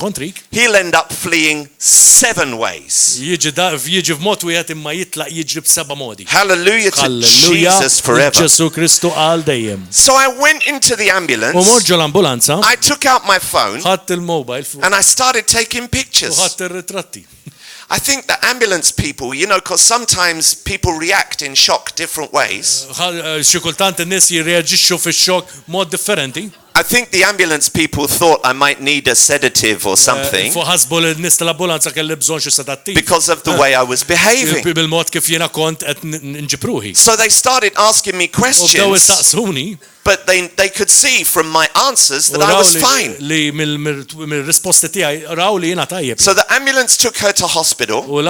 kontrik. He'll end up fleeing 7 ways. Jiġi f'mod wieħed imma jitlaq jiġri b'7 modi. Hallelujah to Jesus forever. Ġesu Kristu għal dejjem. So I went into the ambulance. U morġu l-ambulanza. I took out my phone. Ħadd il-mobile. And I started taking pictures. U ħadd ir-ritratti. I think the ambulance people, because sometimes people react in shock different ways. Xi kultant in-nies jirreaġixxu fix-xokk mod differenti. I think the ambulance people thought I might need a sedative or something because of the way I was behaving. So they started asking me questions, but they could see from my answers that I was fine. So the ambulance took her to hospital, and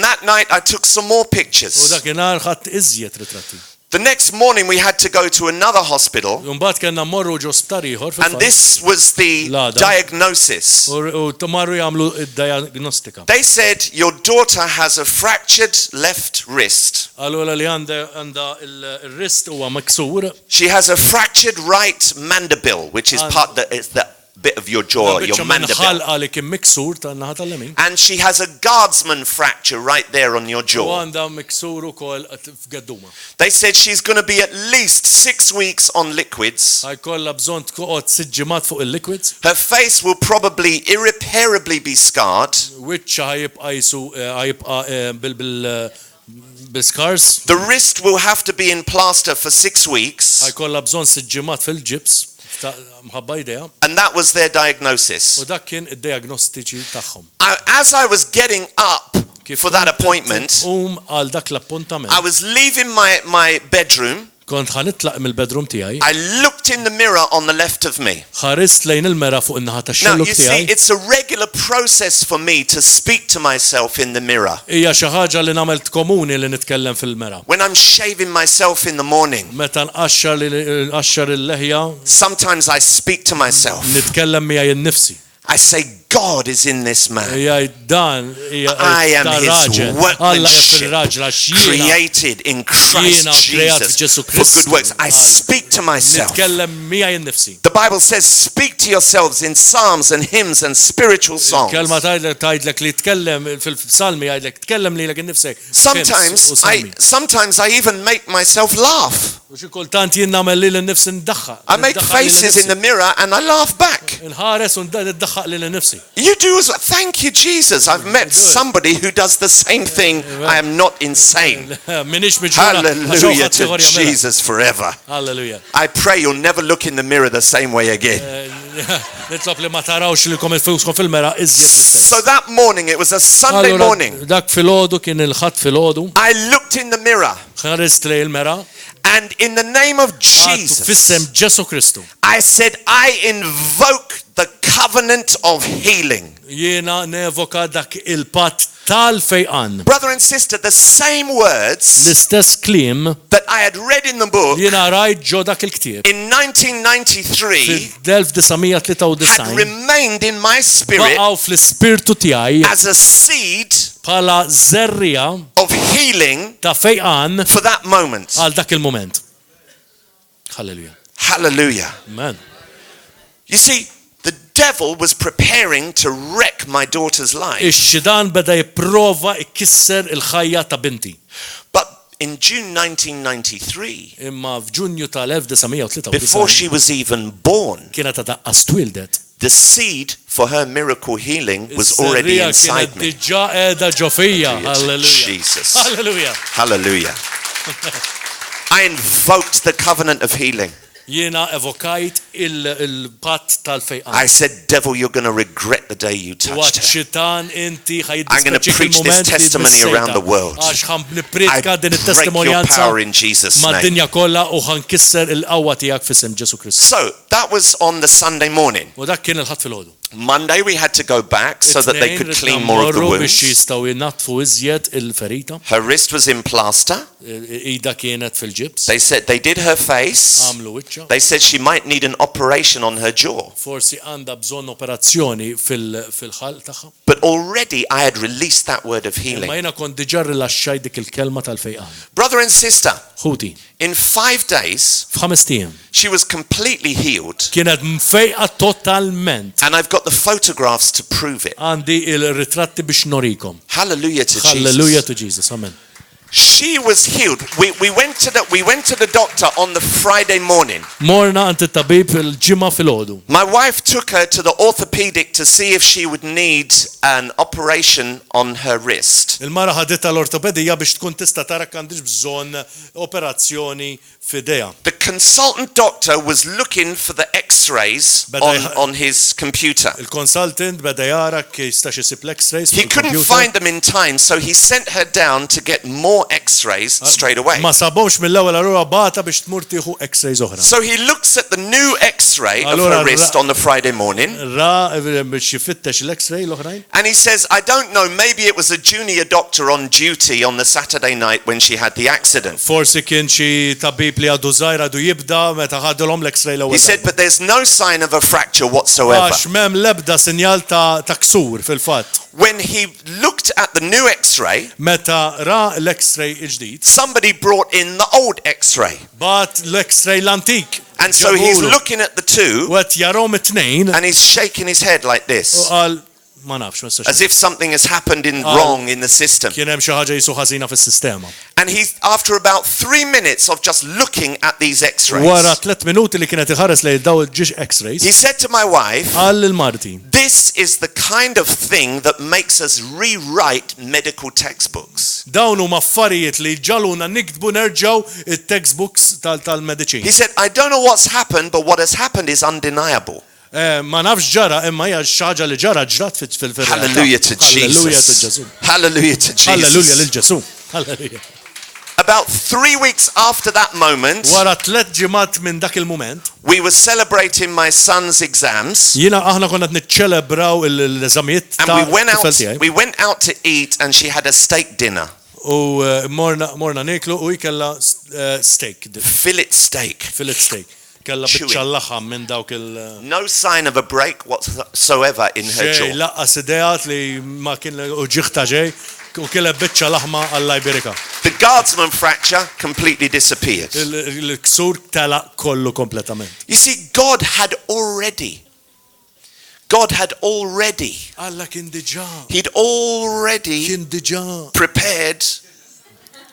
that night I took some more pictures. The next morning we had to go to another hospital, and this was the diagnosis. They said your daughter has a fractured left wrist. She has a fractured right mandible, which is the bit of your jaw, your mandible. And she has a guardsman fracture right there on your jaw. They said she's going to be at least 6 weeks on liquids. Her face will probably irreparably be scarred. The wrist will have to be in plaster for 6 weeks. And that was their diagnosis. As I was getting up for that appointment, I was leaving my bedroom. I looked in the mirror on the left of me. Now you see, it's a regular process for me to speak to myself in the mirror. When I'm shaving myself in the morning, sometimes I speak to myself. I say, God is in this man. I am his workmanship, created in Christ Jesus for good works. I speak to myself. The Bible says, speak to yourselves in psalms and hymns and spiritual songs. Sometimes I even make myself laugh. I make faces in the mirror and I laugh back. You do as well. Thank you, Jesus. I've met somebody who does the same thing. I am not insane. Hallelujah to Jesus forever. Hallelujah. I pray you'll never look in the mirror the same way again. So that morning, it was a Sunday morning. I looked in the mirror. And in the name of Jesus, I said, I invoke the covenant of healing. Brother and sister, the same words that I had read in the book in 1993 had remained in my spirit as a seed of healing for that moment. Hallelujah. Hallelujah. Amen. You see, the devil was preparing to wreck my daughter's life. But in June 1993, before she was even born, the seed for her miracle healing was already inside me. Jesus. Hallelujah. Hallelujah. I invoked the covenant of healing. I said, devil, you're going to regret the day you touched her. I'm going to preach this testimony around the world. I break your power in Jesus' name. So that was on the Sunday morning. Monday we had to go back so that they could clean more of the wounds. biex jistgħu jnattfu iżjed il-ferita. Her wrist was in plaster. Ida kienet fil-ġibs. They said they did her face. Għamlu wiċċa. They said she might need an operation on her jaw. Forsi għandha bżonn operazzjoni fil-ħalq tagħha. But already I had released that word of healing. Ma jiena kont diġà rilaxxaj dik il-kelma tal-fejqan. Brother and sister, Ħuti. in 5 days, F'5 ijiem. she was completely healed. Kienet mfejqa totalment. And I've got the photographs to prove it. Għandi il-ritratti biex norikom. Hallelujah to Jesus. Hallelujah to Jesus. Amen. She was healed. We went to the doctor on the Friday morning. Morna għand it-tabib il-ġimgħa filgħodu. My wife took her to the orthopedic to see if she would need an operation on her wrist. Il-mara ħaditha l-ortopedija biex tkun tista' tara għandix bżonn operazzjoni f'idejha. The consultant doctor was looking for the x-rays on his computer. Il-consultant beda jara jistax isib l-X-rays. He couldn't find them in time, so he sent her down to get more x-rays straight away. Ma sabhomx mill-ewwel allura bata biex tmur tieħu X-rays oħra. So he looks at the new x-ray of her wrist on the Friday morning. Ra biex jifittex l-X-ray l-oħrajn. And he says, I don't know, maybe it was a junior doctor on duty on the Saturday night when she had the accident. Forsi kien xi tabib li għadu żgħir għadu jibda meta ħadulhom l-X-ray l-ewwel. He said, but there's no sign of a fracture whatsoever. Għax m'hemm l-ebda sinjal ta' ksur fil-fatt. When he looked at the new x-ray, meta ra l-X-ray il-ġdid, somebody brought in the old x-ray. Bat l-X-ray l-antik. And so he's looking at the two, Wet jarom it-tnejn, and he's shaking his head like this, ma nafx, as if something has happened wrong in the system. Kien hemm xi ħaġa jisu ħażina fis-sistema. And he's, after about 3 minutes of just looking at these x-rays, wara 3 minuti li kienet iħares lejn daw il-ġiex X-rays, he said to my wife, għal il-Marti, this is the kind of thing that makes us rewrite medical textbooks. Dawn huma affarijiet li ġaluna niktbu nerġgħu it-textbooks tal-mediċin. He said, I don't know what's happened, but what has happened is undeniable. Ma nafx ġara imma hija xi ħaġa li ġara ġrat fil-verità. Hallelujah to Jesus. Hallelujah to Jesus. Hallelujah lil Ġesu. Hallelujah. About 3 weeks after that moment, wara 3 ġimgħat minn dak il-mument, we were celebrating my son's exams. Jiena aħna konna niċċelebraw l-eżamijiet ta' we went out to eat and she had a steak dinner. U morna niklu u jkella steak. Fillet steak. Fillet steak. Kella biċċa laħam minn dawk il. No sign of a break whatsoever in her jaw. Ġej laqqas idejat li ma kien u ġiħta ġej u kella biċċa laħma Alla jberika. The guardsman fracture completely disappeared. Il-ksur tela kollu kompletament. You see, God had already Alla kien diġà. He'd already kien diġà prepared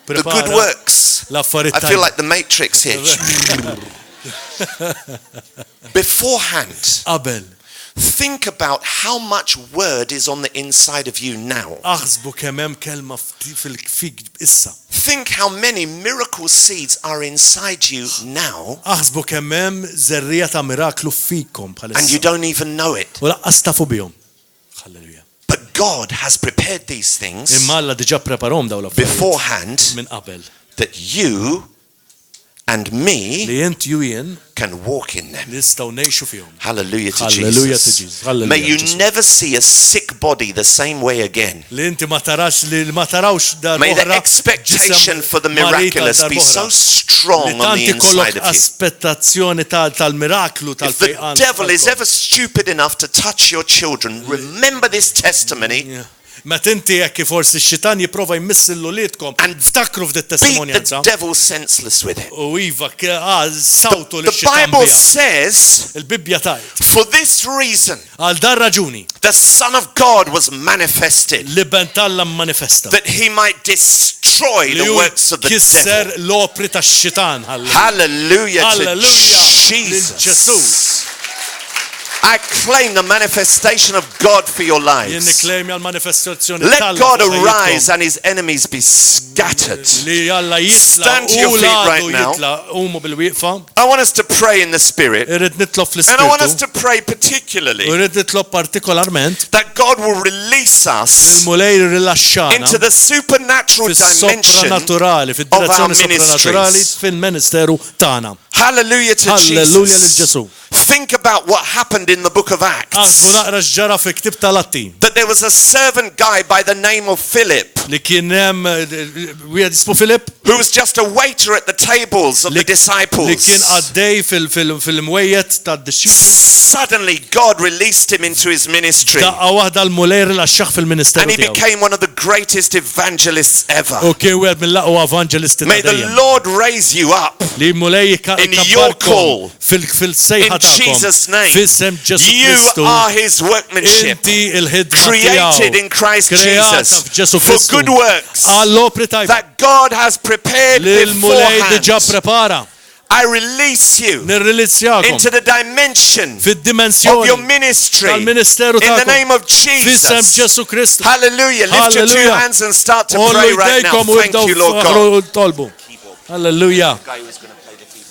the good works. I feel like the Matrix here. Beforehand, Abel. Think about how much word is on the inside of you now. Aħsbu kemm hemm kelma fil-fik issa. Think how many miracle seeds are inside you now. Aħsbu kemm hemm żerrija ta' miraklu fikom bħalissa. And you don't even know it. U laqqas tafu bihom. Hallelujah. But God has prepared these things. Imma Alla diġà preparhom dawn l-affarijiet. Beforehand. Minn qabel. That you and me li int ju jien can walk in them. Nistgħu ngħixu fihom. Hallelujah to Hallelujah Jesus. to Jesus. Hallelujah. May you never see a sick body the same way again. Li inti ma tarawx May the expectation for the miraculous be so strong on the inside of you. Aspettazzjoni tal-miraklu If the devil is ever stupid enough to touch your children, remember this testimony. Met inti jekk forsi x-xitan jipprova jmissillu liedkom ftakru f'dit testimonianza. Beat the devil senseless with it. U iva sawtu The Bible says, il-Bibbja tajt, for this reason, għal dar raġuni, the Son of God was manifested, li bent Alla manifesta, that he might destroy the works of the kisser devil. l-opri tax-xitan. Hallelujah to Jesus. Jesus. I claim the manifestation of God for your lives. Let God arise and his enemies be scattered. Stand to your feet right now. I want us to pray in the Spirit. And I want us to pray particularly that God will release us into the supernatural dimension of our ministries. Hallelujah to Jesus. Think about what happened in the book of Acts. Aħsbu naqra x'ġara fi ktieb tal-Atti. That there was a servant guy by the name of Philip. Li kien hemm wieħed ismu Filip. Who was just a waiter at the tables of the disciples. Li kien għaddej fil-mwejjed tad-disċipli. Suddenly God released him into his ministry. Daqqa waħda l-mulejr laxxaħ fil-ministeru tiegħu. And he became one of the greatest evangelists ever. U kien wieħed mill-aqwa evangelisti May the Lord raise you up li mulej in your call fil-sejħa in Jesus' name. F'isem Ġesu Kristu. You are his workmanship. Inti il-ħidma created in Christ Jesus for good works that God has prepared beforehand. I release you into the dimension of your ministry in the name of Jesus. Hallelujah. Lift your two hands and start to pray right now. Thank you, Lord God. Hallelujah.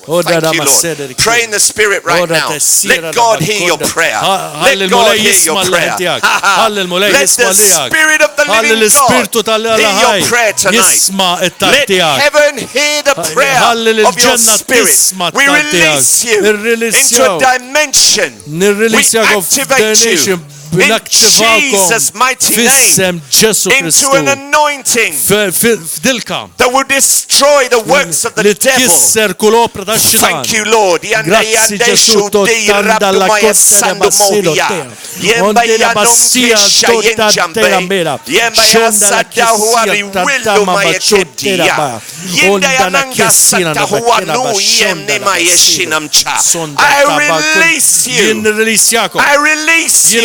Thank you, Lord. Pray in the Spirit right now. Let God hear your prayer. Let God hear your prayer. Let the Spirit of the living God hear your prayer tonight. Let heaven hear the prayer of your Spirit. We release you into a dimension. We activate you in Jesus' mighty name into an anointing that will destroy the works of the devil. Thank you, Lord. I release you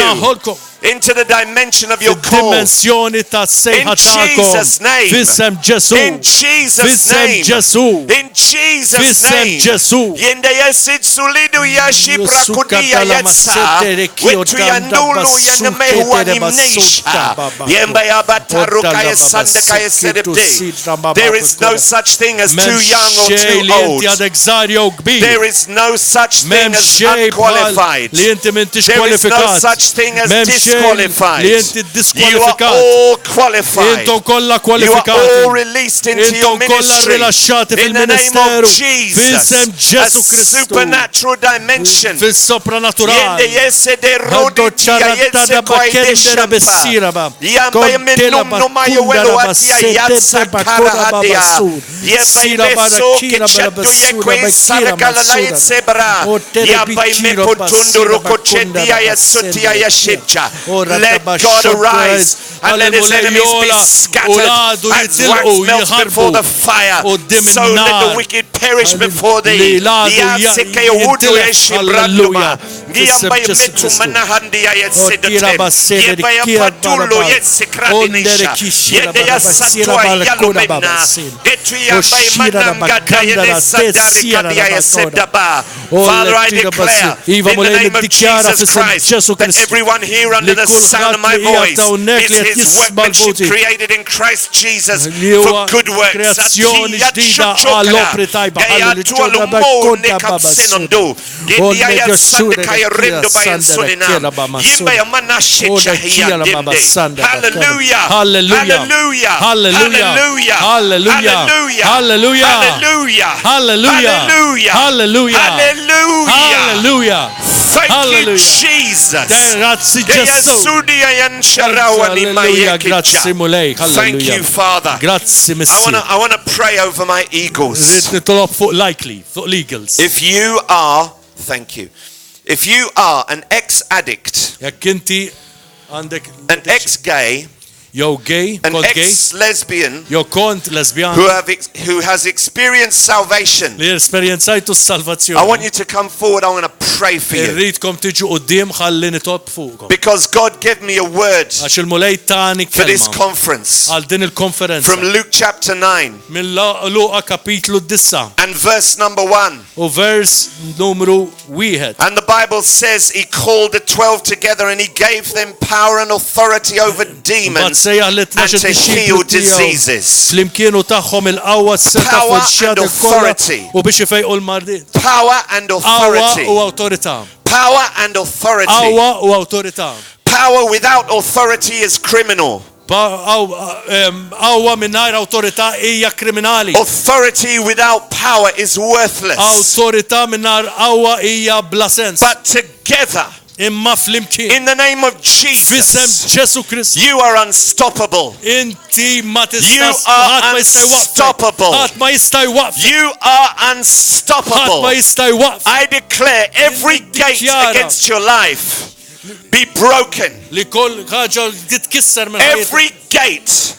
into the dimension of your call. In Jesus' name. In Jesus' name. In Jesus' name. Yende yesid sulidu yashi prakudia yetsa. Wetu yandulu yanemehu animnesha. Yemba yabataruka yesandeka yesedebde. There is no such thing as too young or too old. There is no such thing as unqualified. There is no such thing as disqualified. You are all qualified. You are all released into your ministry in the name of Jesus. A supernatural dimension. Let God arise and let his enemies be scattered as wax melts before the fire. So let the wicked perish before thee. Father, I declare in the name of Jesus Christ that everyone here under the sound of my voice is his workmanship created in Christ Jesus for good works. Hallelujah. Hallelujah. Hallelujah. Hallelujah. Hallelujah. Hallelujah. Hallelujah. Hallelujah. Thank you, Jesus. Thank you, Father. I want to pray over my eagles. If you are, thank you. If you are an ex-addict, an ex-gay, an ex-lesbian who has experienced salvation, I want you to come forward. I want to pray for you. Because God gave me a word for this conference from Luke chapter 9 and verse number 1. And the Bible says he called the 12 together and he gave them power and authority over demons and to heal diseases. Power and authority. Power and authority. Power and authority. Power without authority is criminal. Qawwa mingħajr awtorità hija kriminali. Authority without power is worthless. Awtorità mingħajr qawwa hija bla sens. But together, imma flimkien, in the name of Jesus, you are unstoppable. Inti ma You are unstoppable. You are unstoppable. I declare every gate against your life be broken. Every gate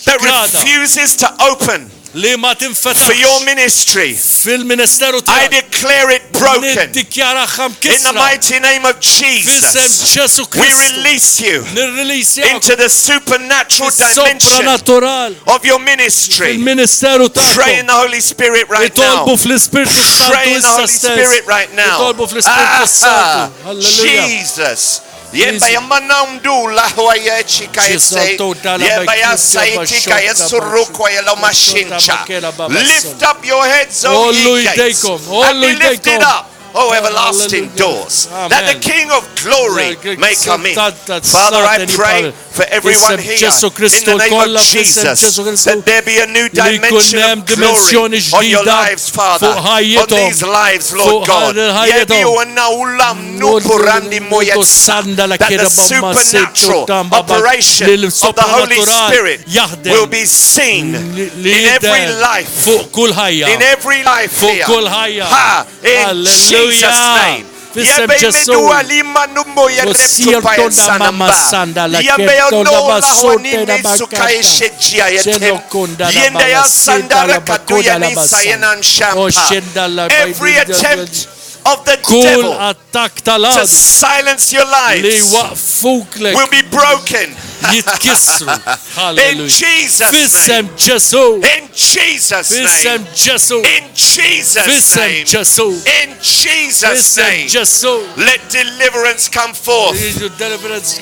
that refuses to open for your ministry, I declare it broken. In the mighty name of Jesus, we release you into the supernatural dimension of your ministry. Pray in the Holy Spirit right now. Pray in the Holy Spirit right now. Jesus. Lift up your heads, O ye gates, and be lifted up, O everlasting doors, that the King of glory may come in. Father, I pray for everyone here in the name of Jesus, that there be a new dimension of glory on your lives, Father, on these lives, Lord God. That the supernatural operation of the Holy Spirit will be seen in every life, in every life here. In Jesus' name. Every attempt of the devil to silence your lives will be broken. In Jesus' name. In Jesus' name. In Jesus' name. In Jesus' name. Let deliverance come forth.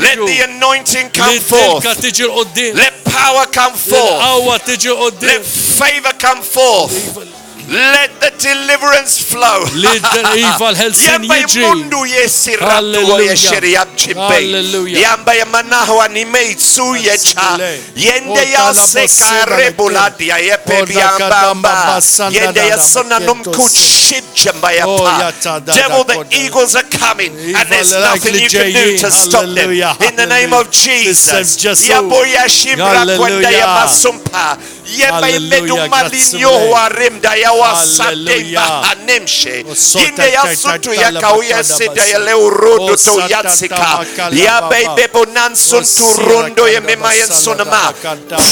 Let the anointing come forth. Let power come forth. Let favor come forth. Let the deliverance flow. Devil, the eagles are coming, and there's nothing you can do to stop them. In the name of Jesus.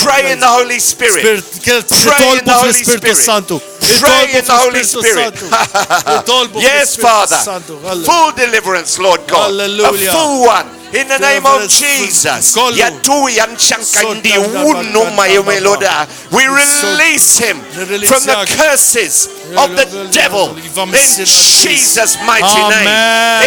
Pray in the Holy Spirit. Pray in the Holy Spirit. Pray in the Holy Spirit. Yes, Father. Full deliverance, Lord God. A full one. In the name of Jesus, we release him from the curses of the devil in Jesus' mighty name.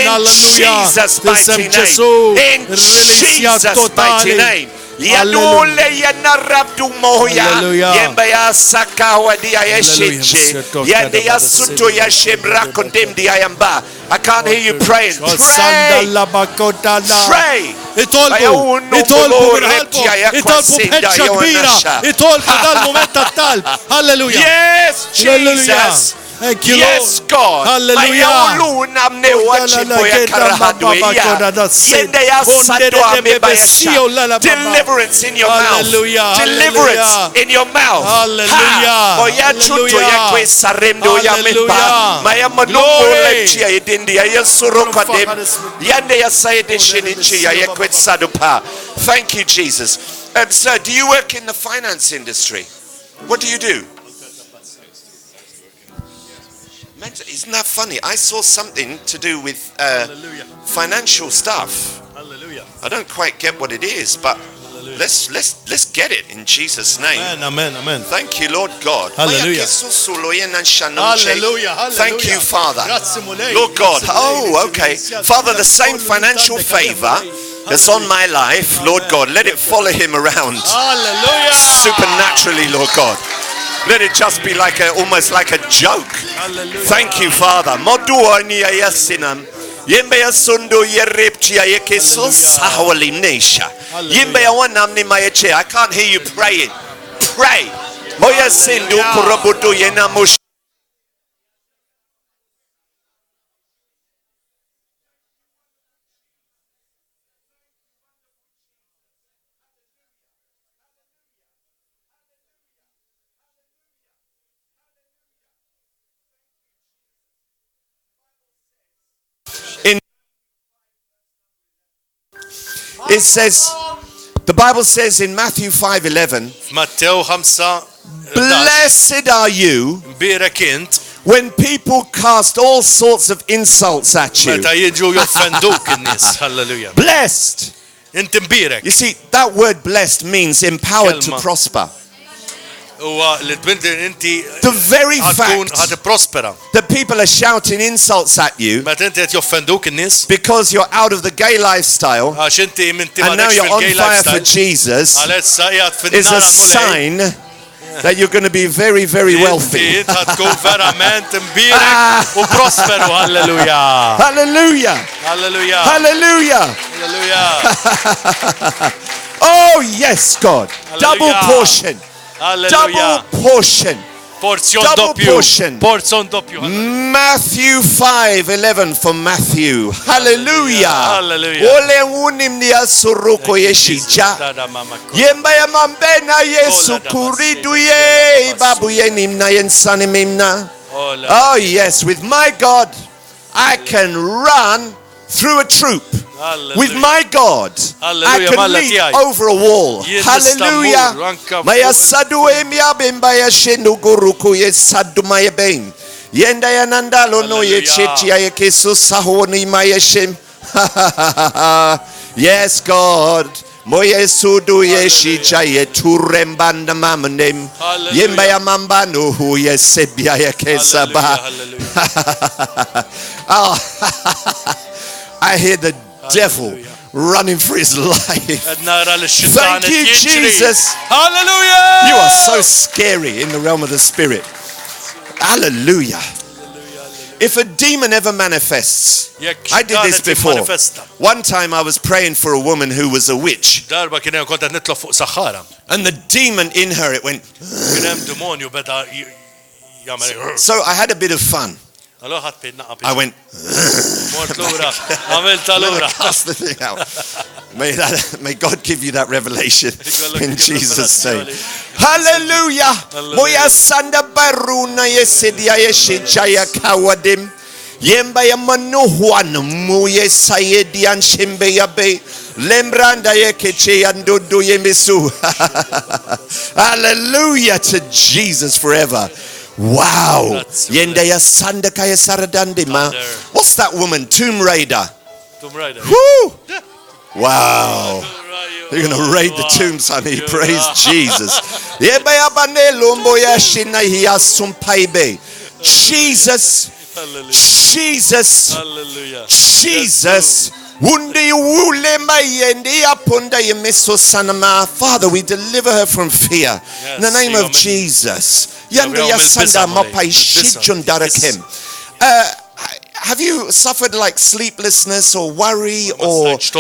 In Jesus' mighty name. In Jesus' mighty name. Yadule yanarabdu moya yemba ya sakawa dia yeshiche yende ya suto ya shebra kondem dia yamba. I can't hear you praying. Pray. Pray. Itolbu bħeċċa kbira. Itolbu dal-moment tat-talb. Hallelujah. Yes, Jesus. Thank you, yes, God. Hallelujah. Deliverance in your mouth. Deliverance in your mouth. Thank you, Jesus. Sir, do you work in the finance industry? What do you do? Isn't that funny? I saw something to do with financial stuff. Hallelujah. I don't quite get what it is, but let's get it in Jesus' name. Amen, amen. Thank you, Lord God. Hallelujah. Hallelujah. Thank you, Father. Lord God. Oh, okay. Father, the same financial favor that's on my life, Lord God, let it follow him around. Hallelujah. Supernaturally, Lord God. Let it just be like almost like a joke. Hallelujah. Thank you, Father. Yembe yasundu yerepchi ayekeso sahwalimnesha. Yimbe ya wanamni mayeche. I can't hear you praying. Pray. Moya sindu kurabudu yena mush. It says, the Bible says in Matthew 5:11, blessed are you when people cast all sorts of insults at you. Blessed. You see, that word blessed means empowered to prosper. The very fact that people are shouting insults at you because you're out of the gay lifestyle and now you're on fire for Jesus is a sign that you're going to be very, very wealthy. Hallelujah. Hallelujah. Hallelujah. Oh, yes, God. Double portion. Double portion. Double portion. Matthew 5:11 for Matthew. Hallelujah. Ole unimnia suruko yeshija. Yemba ya mambena Yesu kuriduye babu yenimna yensanimimna. Oh yes, with my God I can run through a troop. With my God, I can leap over a wall. Hallelujah. Maya sadu emia bemba ya shenu guruku ye sadu maya ben. Yenda ya nandalo no ye chechi ya kesu sahoni maya shem. Yes, God. Moye sudu ye shija ye turembanda mamanem. Yemba ya mambano hu ye sebia ya kesaba. I hear the devil running for his life. Thank you, Jesus. Hallelujah. You are so scary in the realm of the spirit. Hallelujah. If a demon ever manifests, I did this before. One time I was praying for a woman who was a witch. And the demon in her, it went. So I had a bit of fun. I went. Cast the thing out. May God give you that revelation in Jesus' name. Hallelujah. Moya sanda baruna yesidia yeshijaya kawadim. Yemba ya manuhuan muye sayedian shimbe yabe. Lembranda yekeche yandudu yemisu. Hallelujah to Jesus forever. Wow. Yenda ya sanda kaya saradande ma. What's that woman? Tomb Raider. Woo. Wow. You're going to raid the tombs, honey. Praise Jesus. Jesus. Jesus. Jesus. Father, we deliver her from fear. In the name of Jesus. Have you suffered like sleeplessness or worry or just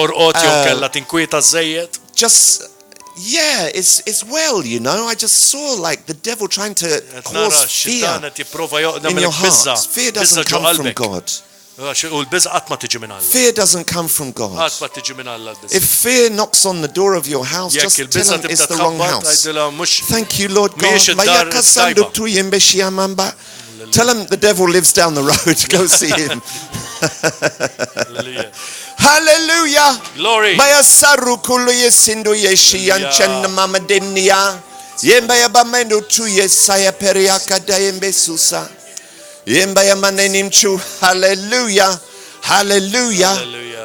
it's well, you know. I just saw like the devil trying to cause fear in your heart. Fear doesn't come from God. Fear doesn't come from God. If fear knocks on the door of your house, just tell him it's the wrong house. Thank you, Lord God. Tell him the devil lives down the road. Go see him. Hallelujah. Glory. Hallelujah. Hallelujah.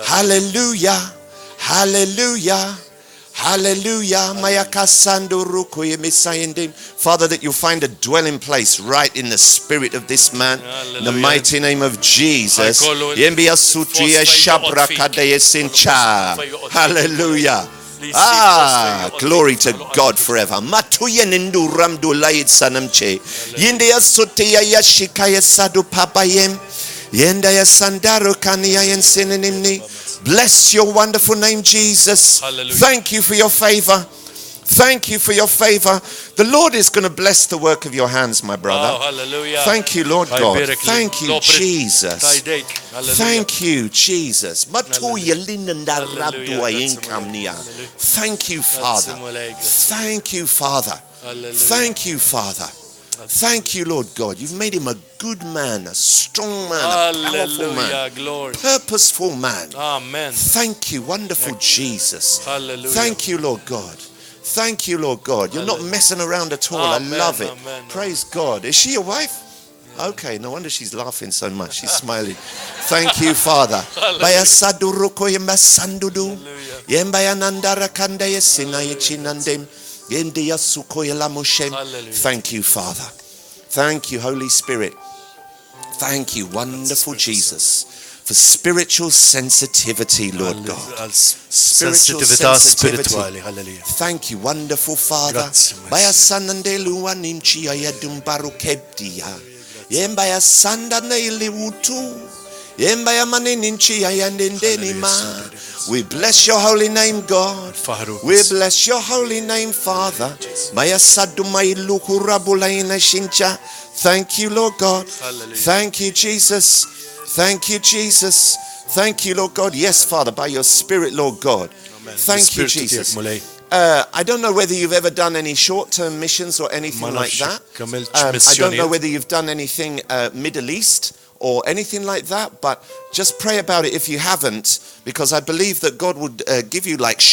Hallelujah. Hallelujah. Hallelujah. Father, that you find a dwelling place right in the spirit of this man. Hallelujah. In the mighty name of Jesus. Hallelujah. Ah, glory to God forever. Bless your wonderful name, Jesus. Hallelujah. Thank you for your favor. Thank you for your favor. The Lord is going to bless the work of your hands, my brother. Oh, hallelujah. Thank you, Lord God. Thank you, Jesus. Thank you, Jesus. Thank you, Father. Thank you, Father. Thank you, Father. Thank you, Lord God. You've made him a good man, a strong man, a powerful man, Glory. purposeful man. Amen. Thank you, wonderful Jesus. Hallelujah. Thank you, Lord God. Thank you, Lord God. You're not messing around at all. Amen, I love it. amen. Praise God. Is she your wife? Okay, no wonder she's laughing so much. She's smiling. Thank you, Father. Thank you, Father. Thank you, Holy Spirit. Thank you, wonderful Jesus, for spiritual sensitivity, Lord God. Spiritual sensitivity. Thank you, wonderful Father. Baya sanande luwa nimchi ayadum barukebdia. Yembaya sanda neili wutu. Yembaya mani nimchi ayandende ma. We bless your holy name, God. We bless your holy name, Father. Maya sadumai lukurabulaina shincha. Thank you, Lord God. Thank you, Jesus. Thank you, Jesus. Thank you, Lord God. Yes, Father, by your Spirit, Lord God. Thank you, Jesus. I don't know whether you've ever done any short-term missions or anything like that. I don't know whether you've done anything Middle East or anything like that, but just pray about it if you haven't, because I believe that God would give you like